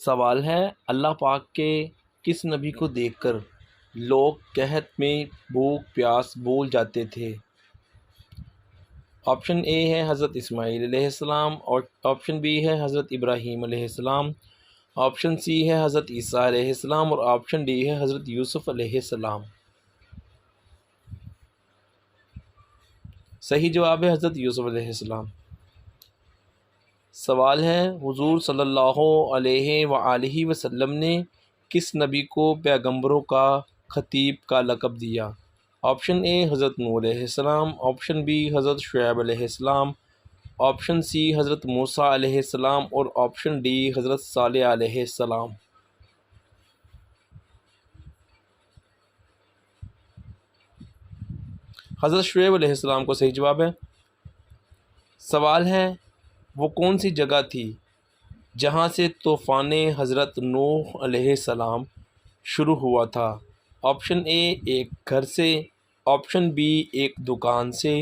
سوال ہے، اللہ پاک کے کس نبی کو دیکھ کر لوگ قحط میں بھوک پیاس بھول جاتے تھے؟ آپشن اے ہے حضرت اسماعیل علیہ السلام، اور آپشن بی ہے حضرت ابراہیم علیہ السلام، آپشن سی ہے حضرت عیسیٰ علیہ السلام، اور آپشن ڈی ہے حضرت یوسف علیہ السلام۔ صحیح جواب ہے حضرت یوسف علیہ السلام۔ سوال ہے، حضور صلی اللہ علیہ وآلہ وسلم نے کس نبی کو پیغمبروں کا خطیب کا لقب دیا؟ آپشن اے حضرت نوح علیہ السلام، آپشن بی حضرت شعیب علیہ السلام، آپشن سی حضرت موسیٰ علیہ السلام، اور آپشن ڈی حضرت صالح علیہ السلام۔ حضرت شعیب علیہ السلام کو صحیح جواب ہے۔ سوال ہے، وہ کون سی جگہ تھی جہاں سے طوفان حضرت نوح علیہ السلام شروع ہوا تھا؟ آپشن اے ایک گھر سے، آپشن بی ایک دکان سے،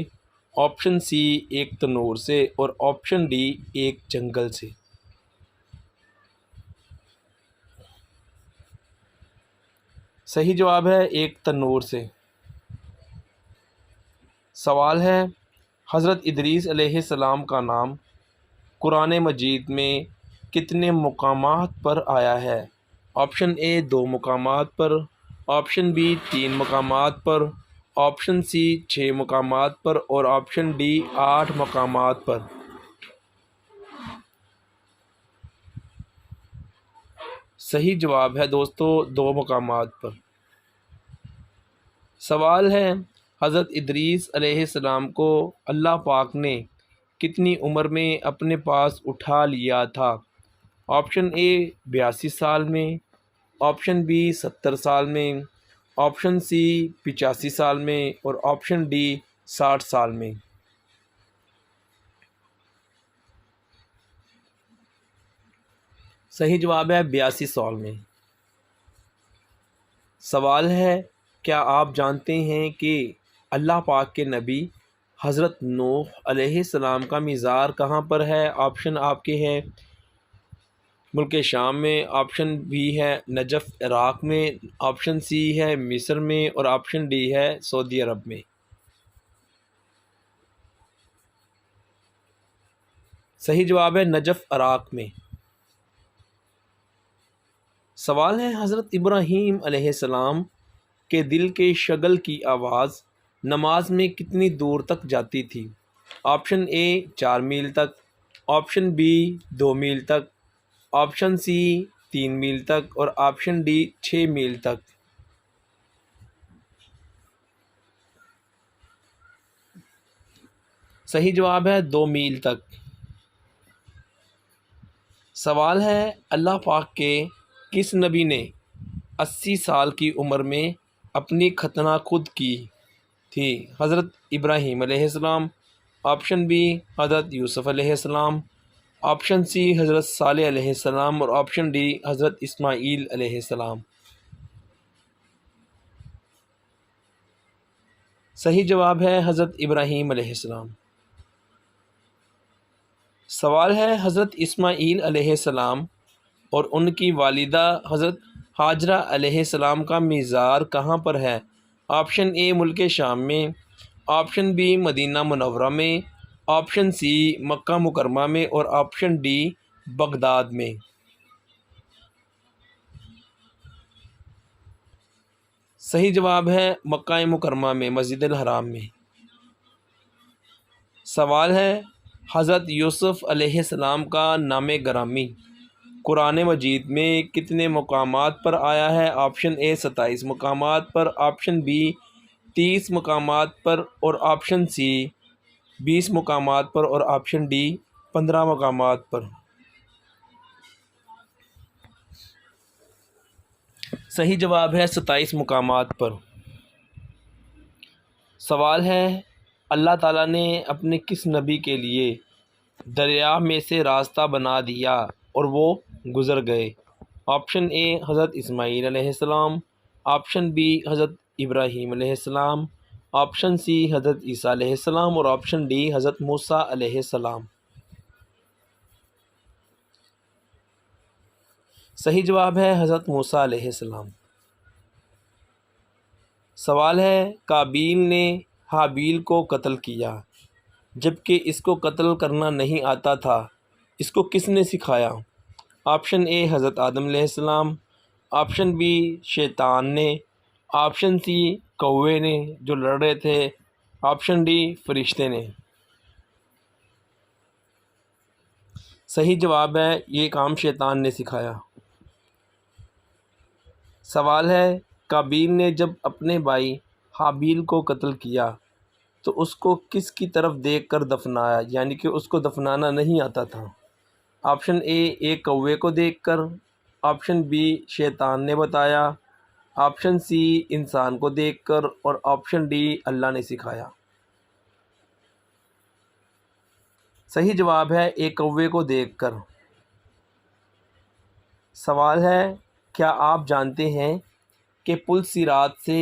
آپشن سی ایک تنور سے، اور آپشن ڈی ایک جنگل سے۔ صحیح جواب ہے ایک تنور سے۔ سوال ہے، حضرت ادریس علیہ السلام کا نام قرآن مجید میں کتنے مقامات پر آیا ہے؟ آپشن اے 2 مقامات پر، آپشن بی 3 مقامات پر، آپشن سی 6 مقامات پر، اور آپشن ڈی 8 مقامات پر۔ صحیح جواب ہے دوستو 2 مقامات پر۔ سوال ہے، حضرت ادریس علیہ السلام کو اللہ پاک نے کتنی عمر میں اپنے پاس اٹھا لیا تھا؟ آپشن اے 82 سال میں، آپشن بی 70 سال میں، آپشن سی 85 سال میں، اور آپشن ڈی 60 سال میں۔ صحیح جواب ہے 82 سال میں۔ سوال ہے، کیا آپ جانتے ہیں کہ اللہ پاک کے نبی حضرت نوح علیہ السلام کا مزار کہاں پر ہے؟ آپشن آپ کے ہیں ملک شام میں، آپشن بی ہے نجف عراق میں، آپشن سی ہے مصر میں، اور آپشن ڈی ہے سعودی عرب میں۔ صحیح جواب ہے نجف عراق میں۔ سوال ہے، حضرت ابراہیم علیہ السلام کے دل کے شغل کی آواز نماز میں کتنی دور تک جاتی تھی؟ آپشن اے 4 میل تک، آپشن بی 2 میل تک، آپشن سی 3 میل تک، اور آپشن ڈی 6 میل تک۔ صحیح جواب ہے 2 میل تک۔ سوال ہے، اللہ پاک کے کس نبی نے 80 سال کی عمر میں اپنی ختنہ خود کی تھی؟ حضرت ابراہیم علیہ السلام، آپشن بی حضرت یوسف علیہ السلام، آپشن سی حضرت صالح علیہ السلام، اور آپشن ڈی حضرت اسماعیل علیہ السلام۔ صحیح جواب ہے حضرت ابراہیم علیہ السلام۔ سوال ہے، حضرت اسماعیل علیہ السلام اور ان کی والدہ حضرت ہاجرہ علیہ السلام کا مزار کہاں پر ہے؟ آپشن اے ملک شام میں، آپشن بی مدینہ منورہ میں، آپشن سی مکہ مکرمہ میں، اور آپشن ڈی بغداد میں۔ صحیح جواب ہے مکہ مکرمہ میں، مسجد الحرام میں۔ سوال ہے، حضرت یوسف علیہ السلام کا نام گرامی قرآن مجید میں کتنے مقامات پر آیا ہے؟ آپشن اے 27 مقامات پر، آپشن بی 30 مقامات پر، اور آپشن سی 20 مقامات پر، اور آپشن ڈی 15 مقامات پر۔ صحیح جواب ہے 27 مقامات پر۔ سوال ہے، اللہ تعالیٰ نے اپنے کس نبی کے لیے دریا میں سے راستہ بنا دیا اور وہ گزر گئے؟ آپشن اے حضرت اسماعیل علیہ السلام، آپشن بی حضرت ابراہیم علیہ السلام، آپشن سی حضرت عیسیٰ علیہ السلام، اور آپشن ڈی حضرت موسیٰ علیہ السلام۔ صحیح جواب ہے حضرت موسیٰ علیہ السلام۔ سوال ہے قابیل نے حابیل کو قتل کیا جبکہ اس کو قتل کرنا نہیں آتا تھا، اس کو کس نے سکھایا؟ آپشن اے حضرت آدم علیہ السلام، آپشن بی شیطان نے، آپشن سی کوے نے جو لڑ رہے تھے، آپشن ڈی فرشتے نے۔ صحیح جواب ہے یہ کام شیطان نے سکھایا۔ سوال ہے قابیل نے جب اپنے بھائی حابیل کو قتل کیا تو اس کو کس کی طرف دیکھ کر دفنایا، یعنی کہ اس کو دفنانا نہیں آتا تھا؟ آپشن اے ایک کوے کو دیکھ کر، آپشن بی شیطان نے بتایا، آپشن سی انسان کو دیکھ کر، اور آپشن ڈی اللہ نے سکھایا۔ صحیح جواب ہے ایک کوے کو دیکھ کر۔ سوال ہے کیا آپ جانتے ہیں کہ پل صراط سے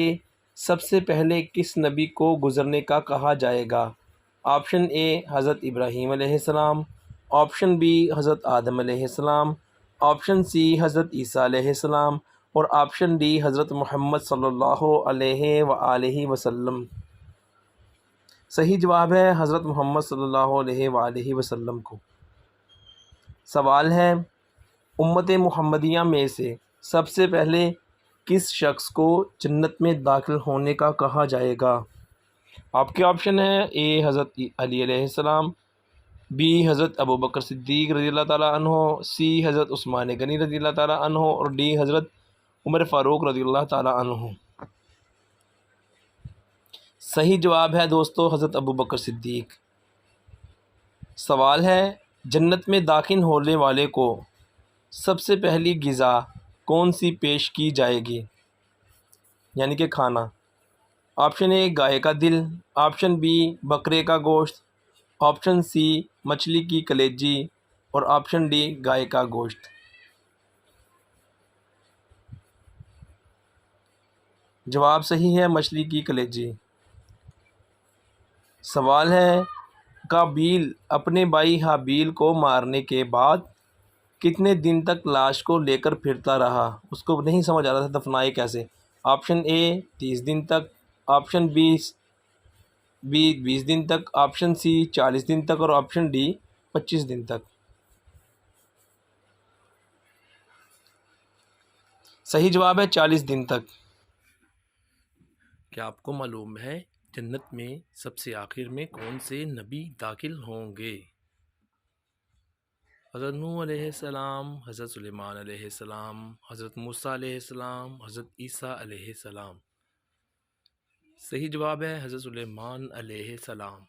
سب سے پہلے کس نبی کو گزرنے کا کہا جائے گا؟ آپشن اے حضرت ابراہیم علیہ السلام، آپشن بی حضرت آدم علیہ السلام، آپشن سی حضرت عیسیٰ علیہ السلام، اور آپشن ڈی حضرت محمد صلی اللہ علیہ وآلہ وسلم۔ صحیح جواب ہے حضرت محمد صلی اللہ علیہ وآلہ وسلم کو۔ سوال ہے امت محمدیہ میں سے سب سے پہلے کس شخص کو جنت میں داخل ہونے کا کہا جائے گا؟ آپ کے آپشن ہیں اے حضرت علی علیہ السلام، بی حضرت ابوبکر صدیق رضی اللہ تعالیٰ عنہ، سی حضرت عثمان غنی رضی اللہ تعالیٰ عنہ، اور ڈی حضرت عمر فاروق رضی اللہ تعالیٰ عنہ۔ صحیح جواب ہے دوستو حضرت ابوبکر صدیق۔ سوال ہے جنت میں داخل ہونے والے کو سب سے پہلی غذا کون سی پیش کی جائے گی، یعنی کہ کھانا؟ آپشن اے گائے کا دل، آپشن بی بکرے کا گوشت، آپشن سی مچھلی کی کلیجی، اور آپشن ڈی گائے کا گوشت۔ جواب صحیح ہے مچھلی کی کلیجی۔ سوال ہے قابیل اپنے بھائی حابیل کو مارنے کے بعد کتنے دن تک لاش کو لے کر پھرتا رہا؟ اس کو نہیں سمجھ آ رہا تھا دفنائے کیسے۔ آپشن اے 30 دن تک، آپشن بی 20 دن تک، آپشن سی 40 دن تک، اور آپشن ڈی 25 دن تک۔ صحیح جواب ہے 40 دن تک۔ کیا آپ کو معلوم ہے جنت میں سب سے آخر میں کون سے نبی داخل ہوں گے؟ حضرت نوح علیہ السلام، حضرت سلیمان علیہ السلام، حضرت موسیٰ علیہ السلام، حضرت عیسیٰ علیہ السلام۔ صحیح جواب ہے حضرت سلیمان علیہ السلام۔